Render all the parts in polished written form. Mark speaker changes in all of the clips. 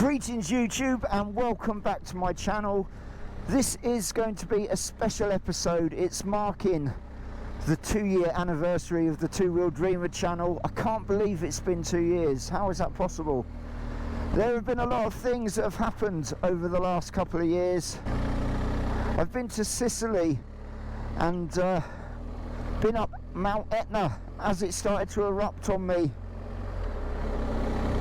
Speaker 1: Greetings YouTube and welcome back to my channel. This is going to be a special episode. It's marking the 2-year anniversary of the Two Wheel Dreamer channel. I can't believe it's been 2 years. How is that possible? There have been a lot of things that have happened over the last couple of years. I've been to Sicily and been up Mount Etna as it started to erupt on me.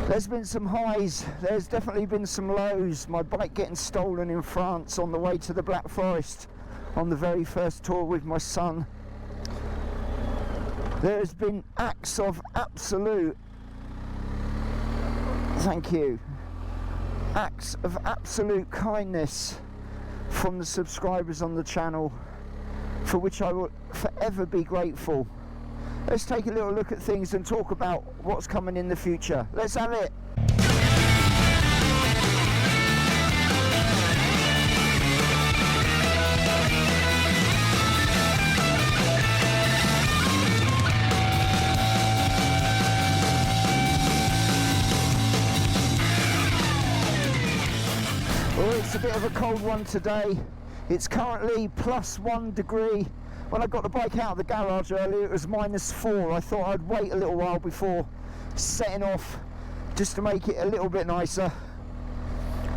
Speaker 1: There's been some highs, there's definitely been some lows. My bike getting stolen in France on the way to the Black Forest on the very first tour with my son. There's been acts of absolute, thank you, acts of absolute kindness from the subscribers on the channel, for which I will forever be grateful. Let's take a little look at things and talk about what's coming in the future. Let's have it. Well, it's a bit of a cold one today. It's currently +1 degree. When I got the bike out of the garage earlier, it was -4. I thought I'd wait a little while before setting off, just to make it a little bit nicer.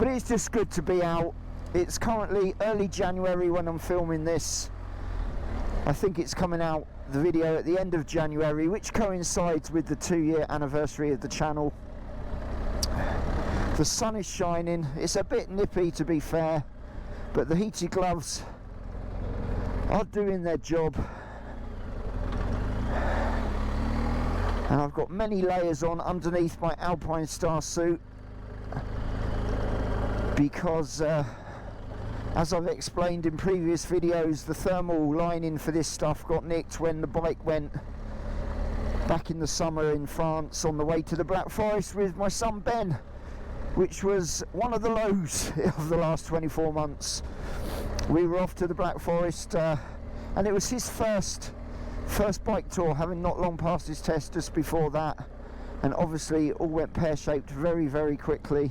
Speaker 1: But it's just good to be out. It's currently early January when I'm filming this. I think it's coming out, the video, at the end of January, which coincides with the 2-year anniversary of the channel. The sun is shining. It's a bit nippy, to be fair, but the heated gloves are doing their job, and I've got many layers on underneath my Alpine Star suit because as I've explained in previous videos, the thermal lining for this stuff got nicked when the bike went back in the summer in France on the way to the Black Forest with my son Ben, which was one of the lows of the last 24 months. We were off to the Black Forest and it was his first bike tour, having not long passed his test just before that, and obviously it all went pear-shaped very, very quickly.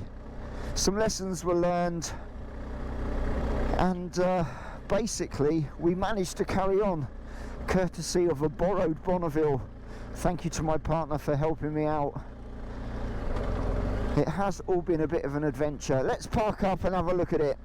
Speaker 1: Some lessons were learned, and basically we managed to carry on courtesy of a borrowed Bonneville. Thank you to my partner for helping me out. It has all been a bit of an adventure. Let's park up and have a look at it.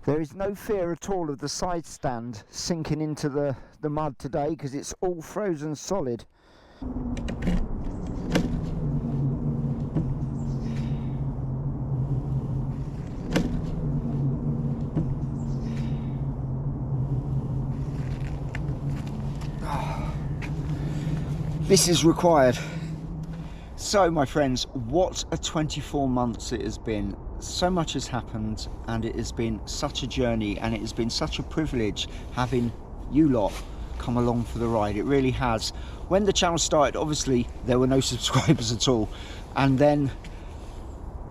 Speaker 1: There is no fear at all of the side stand sinking into the mud today because it's all frozen solid. This is required. So my friends, what a 24 months it has been. So much has happened, and it has been such a journey, and it has been such a privilege having you lot come along for the ride. It really has. When the channel started, obviously there were no subscribers at all, and then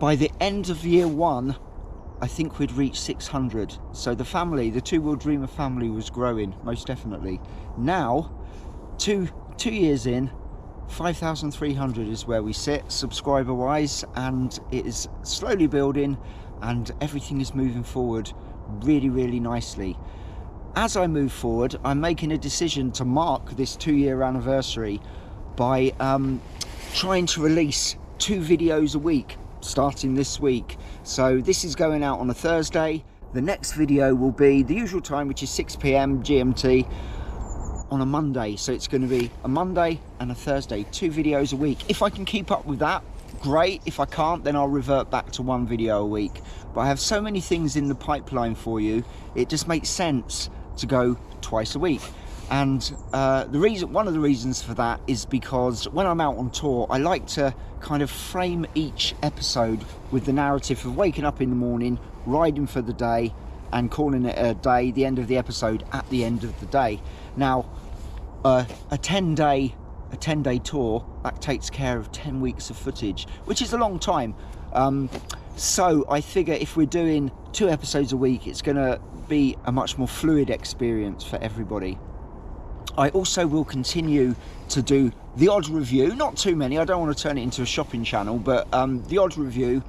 Speaker 1: by the end of year 1 I think we'd reached 600. So the family, the Two Wheel Dreamer family, was growing, most definitely. Now two years in, 5,300 is where we sit subscriber wise, and it is slowly building and everything is moving forward really, really nicely. As I move forward, I'm making a decision to mark this 2-year anniversary by trying to release 2 videos a week starting this week. So this is going out on a Thursday. The next video will be the usual time, which is 6 PM GMT on a Monday. So it's going to be a Monday and a Thursday, 2 videos a week. If I can keep up with that, great. If I can't, then I'll revert back to 1 video a week. But I have so many things in the pipeline for you, it just makes sense to go twice a week. And one of the reasons for that is because when I'm out on tour, I like to kind of frame each episode with the narrative of waking up in the morning, riding for the day, and calling it a day, the end of the episode at the end of the day. Now, a 10-day tour, that takes care of 10 weeks of footage, which is a long time. So I figure if we're doing 2 episodes a week, it's going to be a much more fluid experience for everybody. I also will continue to do the odd review, not too many, I don't want to turn it into a shopping channel, but the odd review,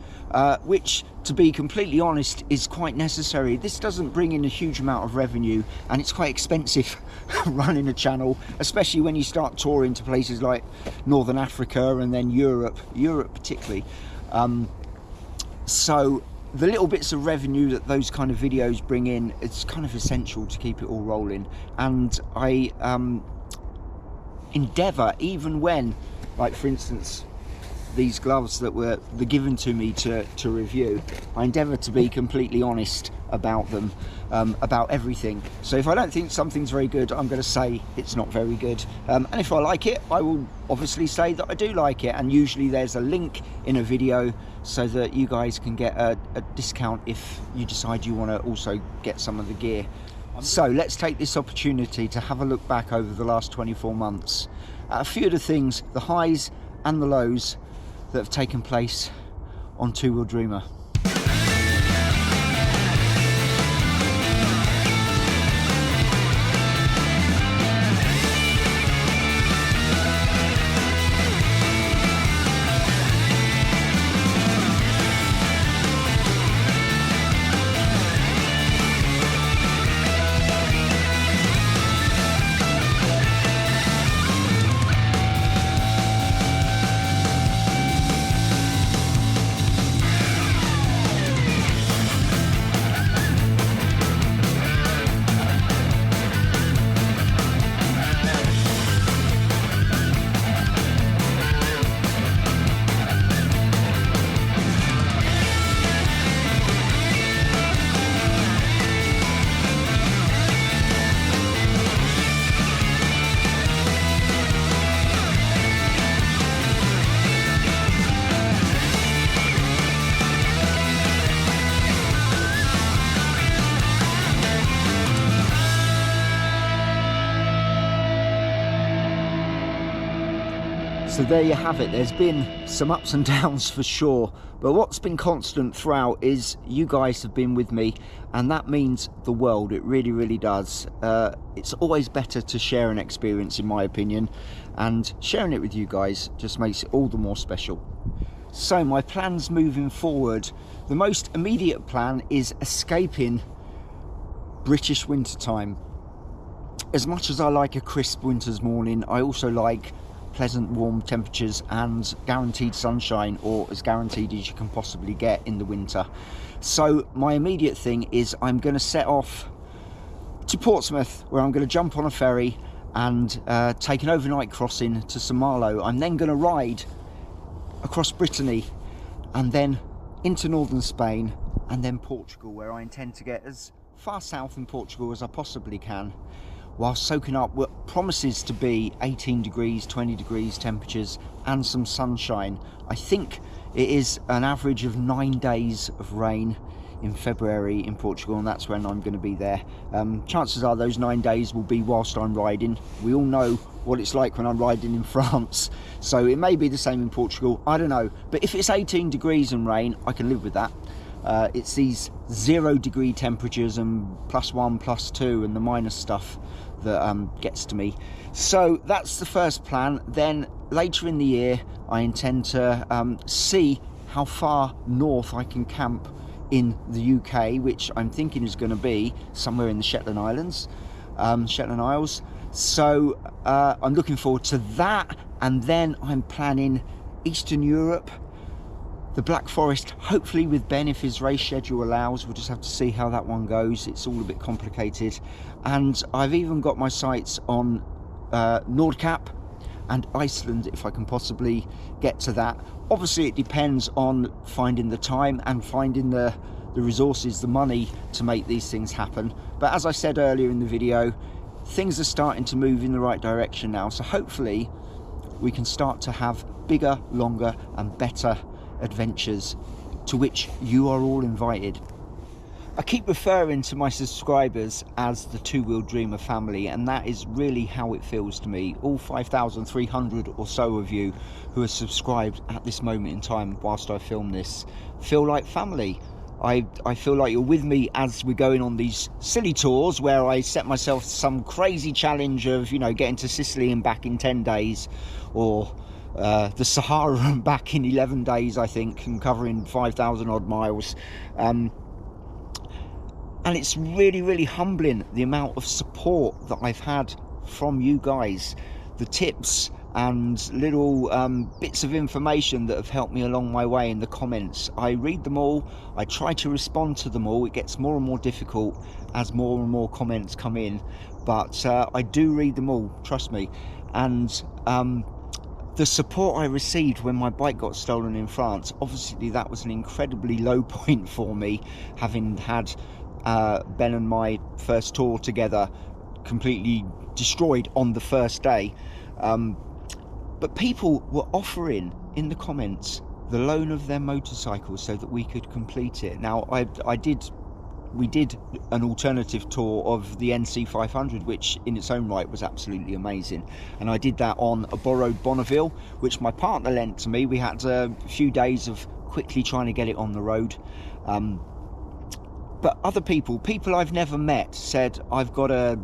Speaker 1: which, to be completely honest, is quite necessary. This doesn't bring in a huge amount of revenue, and it's quite expensive running a channel, especially when you start touring to places like Northern Africa and then Europe particularly. So the little bits of revenue that those kind of videos bring in, it's kind of essential to keep it all rolling. And I endeavour, even when, like for instance, these gloves that were given to me to review, I endeavour to be completely honest about them, about everything. So if I don't think something's very good, I'm going to say it's not very good. And if I like it, I will obviously say that I do like it. And usually there's a link in a video so that you guys can get a discount if you decide you want to also get some of the gear. So let's take this opportunity to have a look back over the last 24 months at a few of the things, the highs and the lows, that have taken place on Two Wheel Dreamer. So there you have it. There's been some ups and downs for sure, but what's been constant throughout is you guys have been with me, and that means the world. It really, really does. It's always better to share an experience, in my opinion, and sharing it with you guys just makes it all the more special. So my plans moving forward, the most immediate plan is escaping British winter time. As much as I like a crisp winter's morning, I also like pleasant warm temperatures and guaranteed sunshine, or as guaranteed as you can possibly get in the winter. So my immediate thing is I'm going to set off to Portsmouth, where I'm going to jump on a ferry and take an overnight crossing to St Malo. I'm then going to ride across Brittany and then into northern Spain and then Portugal, where I intend to get as far south in Portugal as I possibly can, while soaking up what promises to be 18 degrees, 20 degrees temperatures and some sunshine. I think it is an average of 9 days of rain in February in Portugal, and that's when I'm going to be there. Chances are those 9 days will be whilst I'm riding. We all know what it's like when I'm riding in France, so it may be the same in Portugal, I don't know. But if it's 18 degrees and rain, I can live with that. It's these 0 degree temperatures and +1, +2 and the minus stuff that gets to me. So that's the first plan. Then later in the year I intend to see how far north I can camp in the UK, which I'm thinking is going to be somewhere in the Shetland Islands, Shetland Isles. So I'm looking forward to that, and then I'm planning Eastern Europe, the Black Forest, hopefully with Ben if his race schedule allows. We'll just have to see how that one goes. It's all a bit complicated. And I've even got my sights on Nordkap and Iceland if I can possibly get to that. Obviously it depends on finding the time and finding the resources, the money to make these things happen. But as I said earlier in the video, things are starting to move in the right direction now, so hopefully we can start to have bigger, longer and better adventures to which you are all invited. I keep referring to my subscribers as the Two Wheel Dreamer family, and that is really how it feels to me. All 5,300 or so of you who are subscribed at this moment in time whilst I film this feel like family. I feel like you're with me as we're going on these silly tours where I set myself some crazy challenge of, you know, getting to Sicily and back in 10 days, or the Sahara and back in 11 days, I think, and covering 5,000 odd miles. And it's really, really humbling, the amount of support that I've had from you guys, the tips and little bits of information that have helped me along my way in the comments. I read them all, I try to respond to them all. It gets more and more difficult as more and more comments come in, but I do read them all, trust me. And the support I received when my bike got stolen in France, obviously that was an incredibly low point for me, having had Ben and my first tour together completely destroyed on the first day. But people were offering in the comments the loan of their motorcycles so that we could complete it. Now we did an alternative tour of the NC 500, which in its own right was absolutely amazing, and I did that on a borrowed Bonneville which my partner lent to me. We had a few days of quickly trying to get it on the road. But other people I've never met said, I've got a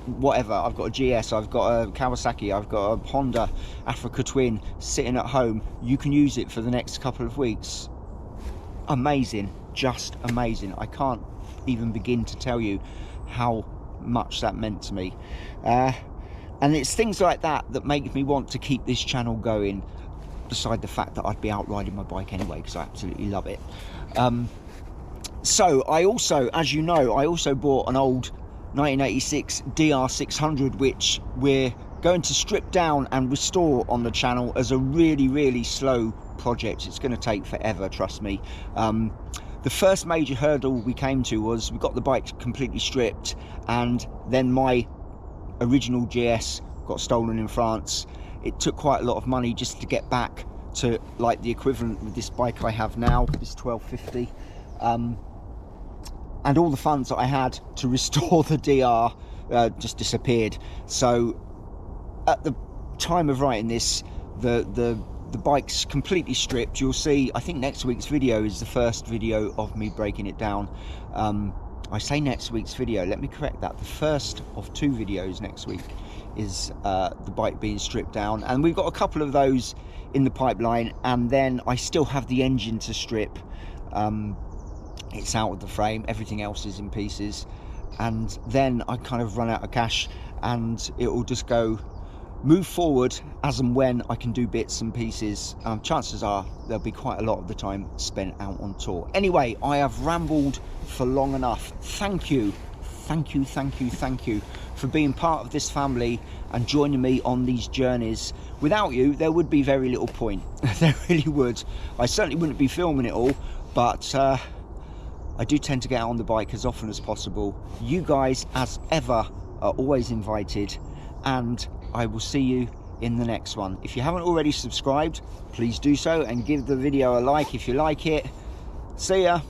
Speaker 1: whatever, I've got a GS, I've got a Kawasaki, I've got a Honda Africa Twin sitting at home, you can use it for the next couple of weeks. Amazing, just amazing. I can't even begin to tell you how much that meant to me. And it's things like that that make me want to keep this channel going, beside the fact that I'd be out riding my bike anyway, because I absolutely love it. So I also, as you know, I also bought an old 1986 DR600, which we're going to strip down and restore on the channel as a really, really slow project. It's going to take forever, trust me. The first major hurdle we came to was we got the bike completely stripped, and then my original GS got stolen in France. It took quite a lot of money just to get back to like the equivalent with this bike I have now, this 1250. And all the funds that I had to restore the DR just disappeared. So at the time of writing this, the bike's completely stripped. You'll see, I think next week's video is the first video of me breaking it down. I say next week's video, let me correct that. The first of 2 videos next week is the bike being stripped down, and we've got a couple of those in the pipeline. And then I still have the engine to strip. It's out of the frame, everything else is in pieces, and then I kind of run out of cash, and it will just go move forward as and when I can do bits and pieces. Chances are there'll be quite a lot of the time spent out on tour. Anyway, I have rambled for long enough. Thank you for being part of this family and joining me on these journeys. Without you, there would be very little point. There really would. I certainly wouldn't be filming it all, but I do tend to get out on the bike as often as possible. You guys, as ever, are always invited, and I will see you in the next one. If you haven't already subscribed, please do so and give the video a like if you like it. See ya.